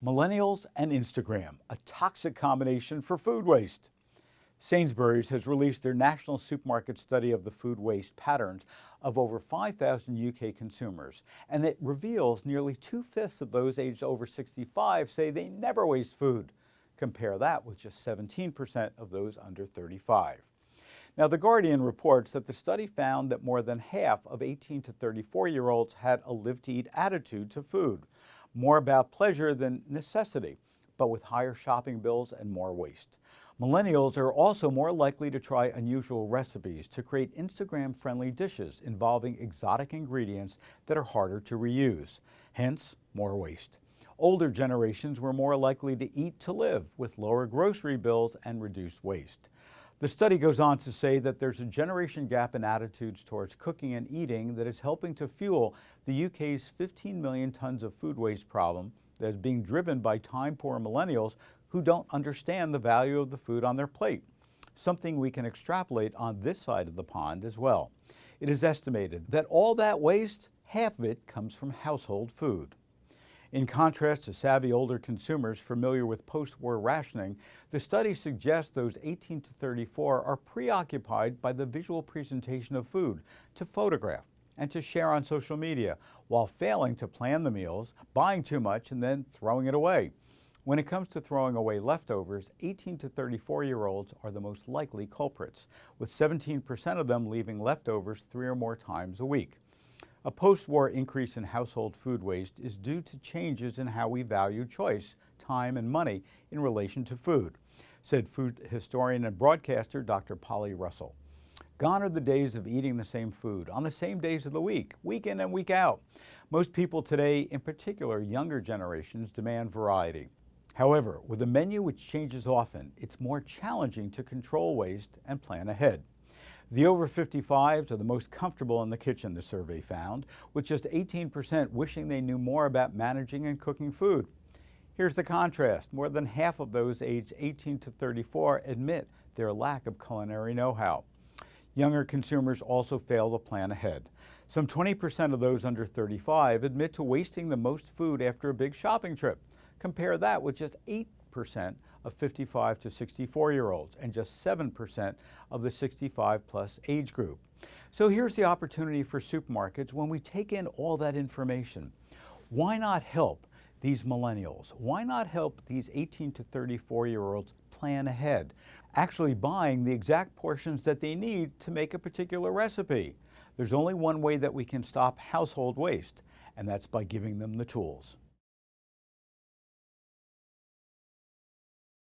Millennials and Instagram, a toxic combination for food waste. Sainsbury's has released their national supermarket study of the food waste patterns of over 5,000 UK consumers, and it reveals nearly 2/5 of those aged over 65 say they never waste food. Compare that with just 17% of those under 35. Now, The Guardian reports that the study found that more than half of 18 to 34-year-olds had a live-to-eat attitude to food, more about pleasure than necessity, but with higher shopping bills and more waste. Millennials are also more likely to try unusual recipes to create Instagram-friendly dishes involving exotic ingredients that are harder to reuse, hence more waste. Older generations were more likely to eat to live with lower grocery bills and reduced waste. The study goes on to say that there's a generation gap in attitudes towards cooking and eating that is helping to fuel the UK's 15 million tons of food waste problem that is being driven by time-poor millennials who don't understand the value of the food on their plate, something we can extrapolate on this side of the pond as well. It is estimated that all that waste, half of it comes from household food. In contrast to savvy older consumers familiar with post-war rationing, the study suggests those 18 to 34 are preoccupied by the visual presentation of food to photograph and to share on social media, while failing to plan the meals, buying too much, and then throwing it away. When it comes to throwing away leftovers, 18 to 34-year-olds are the most likely culprits, with 17% of them leaving leftovers 3 or more times a week. A post-war increase in household food waste is due to changes in how we value choice, time, and money in relation to food, said food historian and broadcaster Dr. Polly Russell. Gone are the days of eating the same food on the same days of the week in and week out. Most people today, in particular younger generations, demand variety. However, with a menu which changes often, it's more challenging to control waste and plan ahead. The over 55s are the most comfortable in the kitchen, the survey found, with just 18% wishing they knew more about managing and cooking food. Here's the contrast. More than half of those aged 18 to 34 admit their lack of culinary know-how. Younger consumers also fail to plan ahead. Some 20% of those under 35 admit to wasting the most food after a big shopping trip. Compare that with just 8% of 55 to 64-year-olds and just 7% of the 65-plus age group. So here's the opportunity for supermarkets when we take in all that information. Why not help these millennials? Why not help these 18 to 34-year-olds plan ahead, actually buying the exact portions that they need to make a particular recipe? There's only one way that we can stop household waste, and that's by giving them the tools.